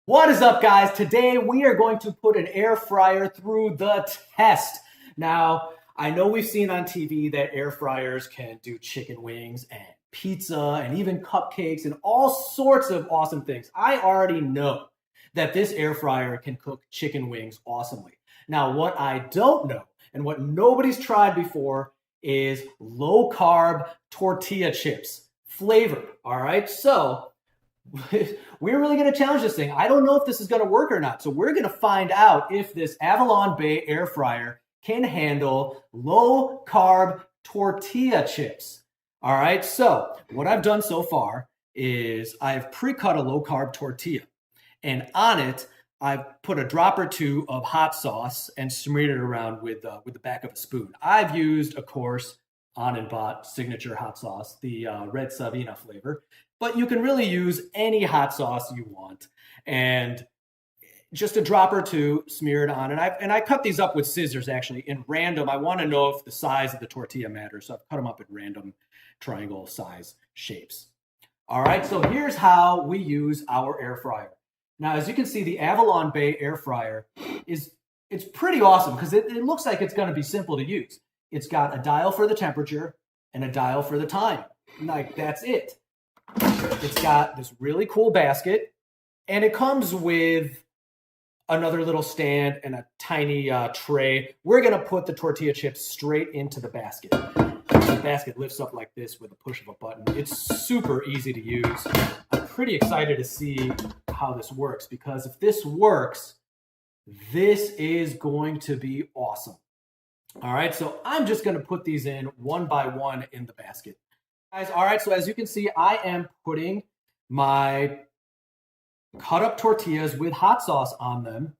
What is up, guys? Today we are going to put an air fryer through the test. Now, I know we've seen on TV that air fryers can do chicken wings and pizza and even cupcakes and all sorts of awesome things. I already know that this air fryer can cook chicken wings awesomely. Now, what I don't know and what nobody's tried before is low carb tortilla chips flavor. All right, so we're really going to challenge this thing. I don't know if this is going to work or not. So we're going to find out if this Avalon Bay air fryer can handle low carb tortilla chips. All right. So what I've done so far is I've pre-cut a low carb tortilla, and on it, I've put a drop or two of hot sauce and smeared it around with the back of a spoon. I've used, of course, On and Bot signature hot sauce, the red Savina flavor, but you can really use any hot sauce you want, and just a drop or two smeared on. And I cut these up with scissors actually in random. I want to know if the size of the tortilla matters, so I've cut them up in random triangle size shapes. All right, so here's how we use our air fryer. Now, as you can see, the Avalon Bay air fryer it's pretty awesome because it looks like it's going to be simple to use. It's got a dial for the temperature and a dial for the time. Like, that's it. It's got this really cool basket, and it comes with another little stand and a tiny tray. We're going to put the tortilla chips straight into the basket. The basket lifts up like this with a push of a button. It's super easy to use. I'm pretty excited to see how this works, because if this works, this is going to be awesome. All right, so I'm just going to put these in one by one in the basket. Guys, all right, so as you can see, I am putting my cut up tortillas with hot sauce on them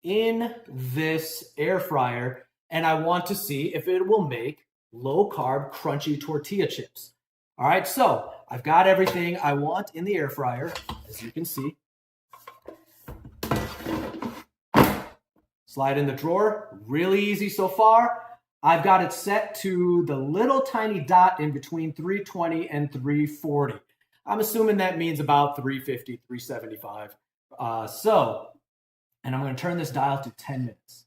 in this air fryer, and I want to see if it will make low carb crunchy tortilla chips. All right, so I've got everything I want in the air fryer, as you can see. Slide in the drawer, really easy so far. I've got it set to the little tiny dot in between 320 and 340. I'm assuming that means about 350, 375. And I'm going to turn this dial to 10 minutes.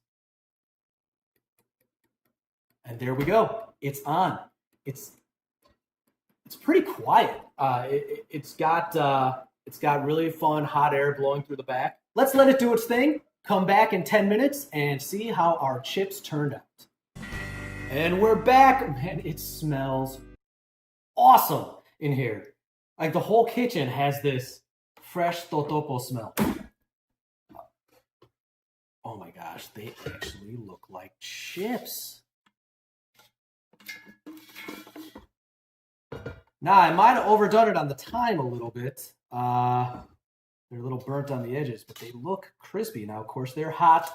And there we go. It's on. It's pretty quiet. It's got really fun hot air blowing through the back. Let's let it do its thing. Come back in 10 minutes and see how our chips turned out. And we're back. Man, it smells awesome in here. Like, the whole kitchen has this fresh totopo smell. Oh my gosh, they actually look like chips. Now, I might have overdone it on the time a little bit. They're a little burnt on the edges, but they look crispy. Now, of course, they're hot.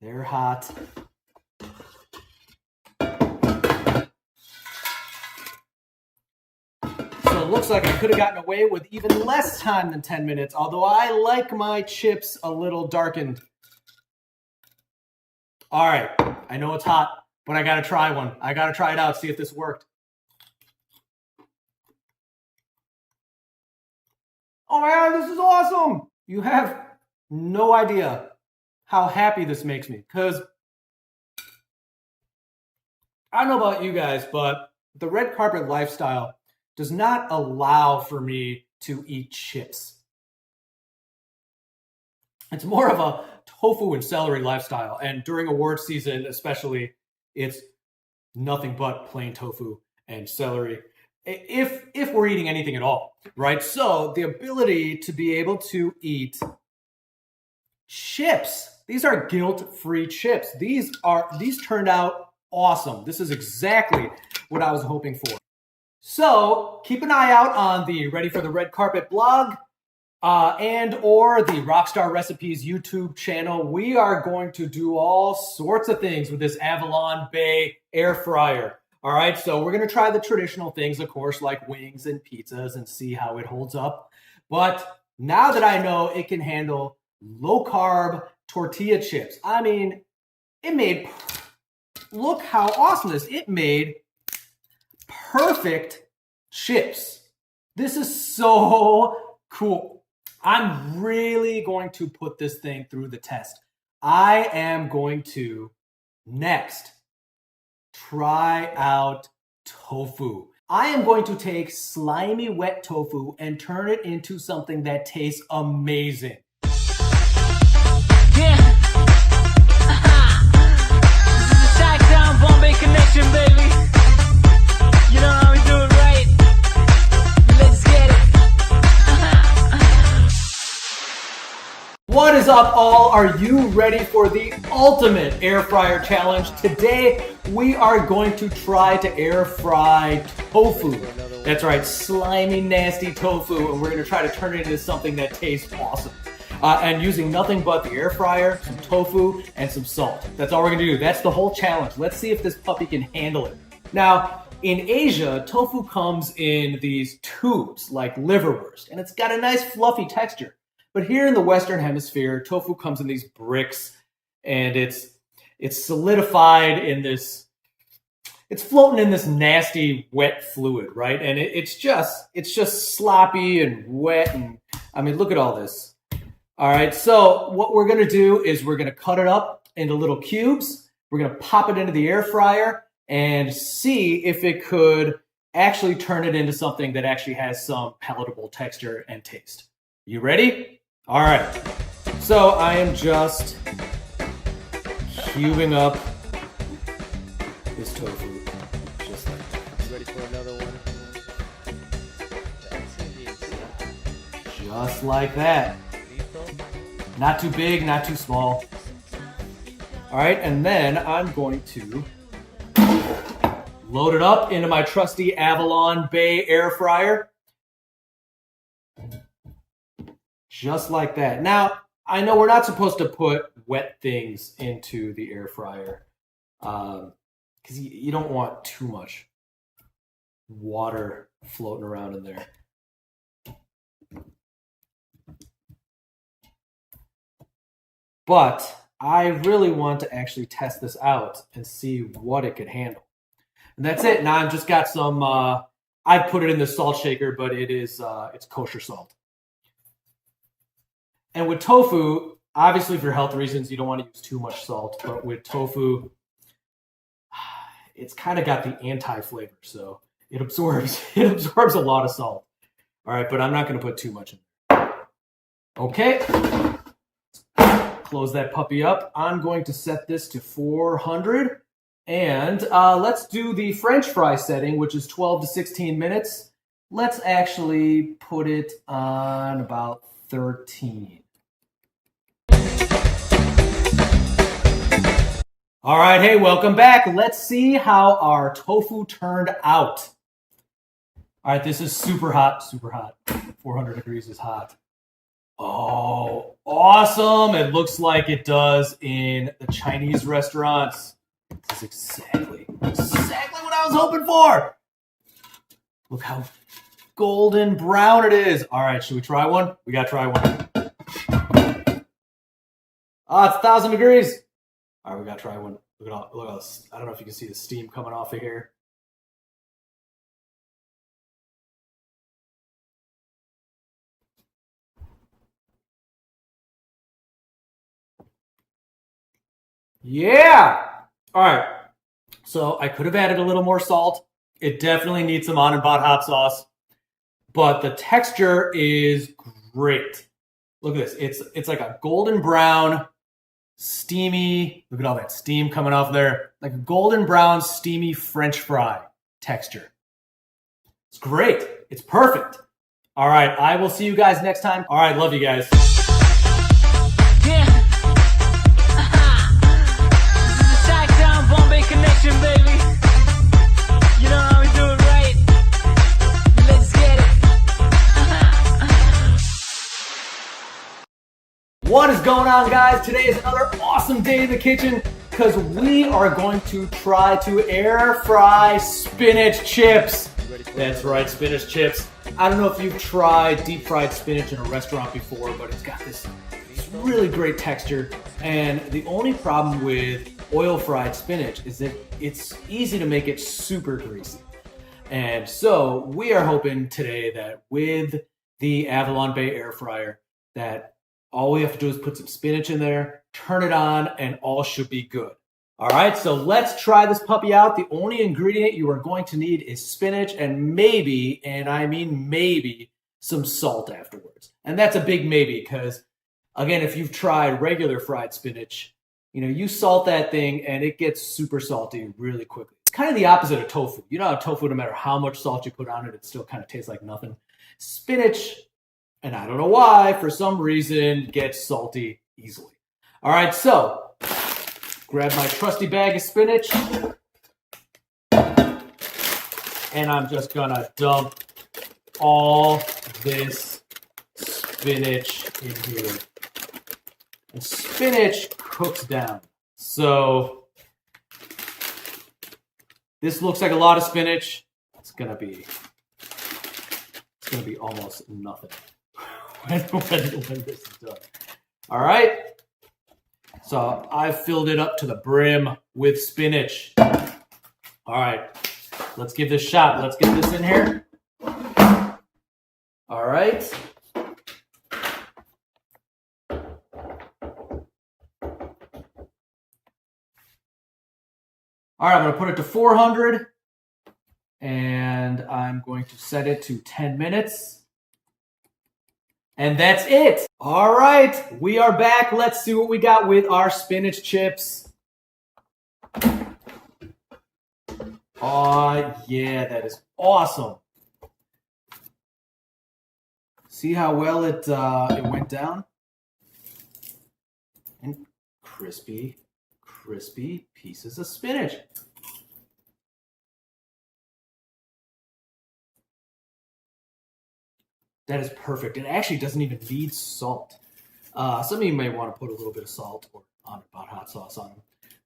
They're hot. So it looks like I could have gotten away with even less time than 10 minutes, although I like my chips a little darkened. All right, I know it's hot, but I gotta try one. I gotta try it out, see if this worked. Oh my God, this is awesome. You have no idea how happy this makes me, because I don't know about you guys, but the red carpet lifestyle does not allow for me to eat chips. It's more of a tofu and celery lifestyle, and during award season especially, it's nothing but plain tofu and celery. If we're eating anything at all, right? So the ability to be able to eat chips, these are guilt-free chips. These turned out awesome. This is exactly what I was hoping for. So keep an eye out on the Ready for the Red Carpet blog and or the Rockstar Recipes YouTube channel. We are going to do all sorts of things with this Avalon Bay air fryer. All right, so we're going to try the traditional things, of course, like wings and pizzas, and see how it holds up. But now that I know it can handle low-carb tortilla chips, I mean, look how awesome this is. It made perfect chips. This is so Cool. I'm really going to put this thing through the test. I am going to next try out tofu. I am going to take slimy wet tofu and turn it into something that tastes amazing. Yeah. This is a Chi-Town Bombay connection, baby. You know how we do it, right? Let's get it. What is up, all? Are you ready for the ultimate air fryer challenge? Today, we are going to try to air fry tofu. That's right, slimy, nasty tofu, and we're going to try to turn it into something that tastes awesome. And using nothing but the air fryer, some tofu, and some salt. That's all we're going to do. That's the whole challenge. Let's see if this puppy can handle it. Now, in Asia, tofu comes in these tubes like liverwurst, and it's got a nice fluffy texture. But here in the Western Hemisphere, tofu comes in these bricks, and it's solidified in this, it's floating in this nasty wet fluid, right? And it's just sloppy and wet, and I mean, look at all this. All right, so what we're gonna do is we're gonna cut it up into little cubes. We're gonna pop it into the air fryer and see if it could actually turn it into something that actually has some palatable texture and taste. You ready? All right, so I am just cubing up this tofu, just like that. Ready for another one? Just like that. Not too big, not too small. All right, and then I'm going to load it up into my trusty Avalon Bay air fryer. Just like that. Now, I know we're not supposed to put wet things into the air fryer because you don't want too much water floating around in there. But I really want to actually test this out and see what it could handle. And that's it. Now I've just got some, I put it in the salt shaker, but it's kosher salt. And with tofu, obviously for health reasons, you don't want to use too much salt. But with tofu, it's kind of got the anti-flavor, so it absorbs a lot of salt. All right, but I'm not going to put too much in. Okay, close that puppy up. I'm going to set this to 400, and let's do the French fry setting, which is 12 to 16 minutes. Let's actually put it on about 13. All right, hey, welcome back. Let's see how our tofu turned out. All right, this is super hot, super hot. 400 degrees is hot. Oh, awesome. It looks like it does in the Chinese restaurants. This is exactly what I was hoping for. Look how golden brown it is. All right, should we try one? We gotta try one. Oh, it's 1,000 degrees. All right, we gotta try one. Look at all this. I don't know if you can see the steam coming off of here. Yeah. All right. So I could have added a little more salt. It definitely needs some on-and-pot hot sauce, but the texture is great. Look at this. It's like a golden brown, steamy, look at all that steam coming off there, like a golden brown, steamy French fry texture. It's great. It's perfect. All right, I will see you guys next time. All right, love you guys. Yeah. This is a Chi-Town Bombay connection, baby. You know how we do it, right? Let's get it. What is going on, guys? Today is another awesome day in the kitchen because we are going to try to air fry spinach chips. That's right, spinach chips. I don't know if you've tried deep fried spinach in a restaurant before, but it's got this really great texture. And the only problem with oil fried spinach is that it's easy to make it super greasy. And so we are hoping today that with the Avalon Bay air fryer that all we have to do is put some spinach in there, turn it on, and all should be good. All right, so let's try this puppy out. The only ingredient you are going to need is spinach and maybe, and I mean maybe, some salt afterwards. And that's a big maybe because, again, if you've tried regular fried spinach, you salt that thing and it gets super salty really quickly. It's kind of the opposite of tofu. You know how tofu, no matter how much salt you put on it, it still kind of tastes like nothing. Spinach, and I don't know why, for some reason, gets salty easily. All right, so grab my trusty bag of spinach, and I'm just gonna dump all this spinach in here. And spinach cooks down. So this looks like a lot of spinach. It's gonna be almost nothing when this is done. All right. So I've filled it up to the brim with spinach. All right, let's give this a shot. Let's get this in here. All right. All right, I'm going to put it to 400, and I'm going to set it to 10 minutes. And that's it. All right, we are back. Let's see what we got with our spinach chips. Oh, yeah, that is awesome. See how well it went down? And crispy pieces of spinach. That is perfect. It actually doesn't even need salt. Some of you may want to put a little bit of salt or hot sauce on them,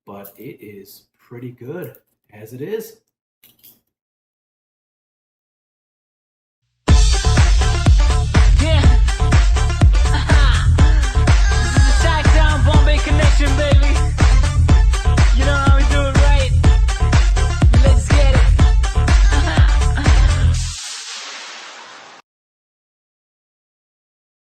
but it is pretty good as it is.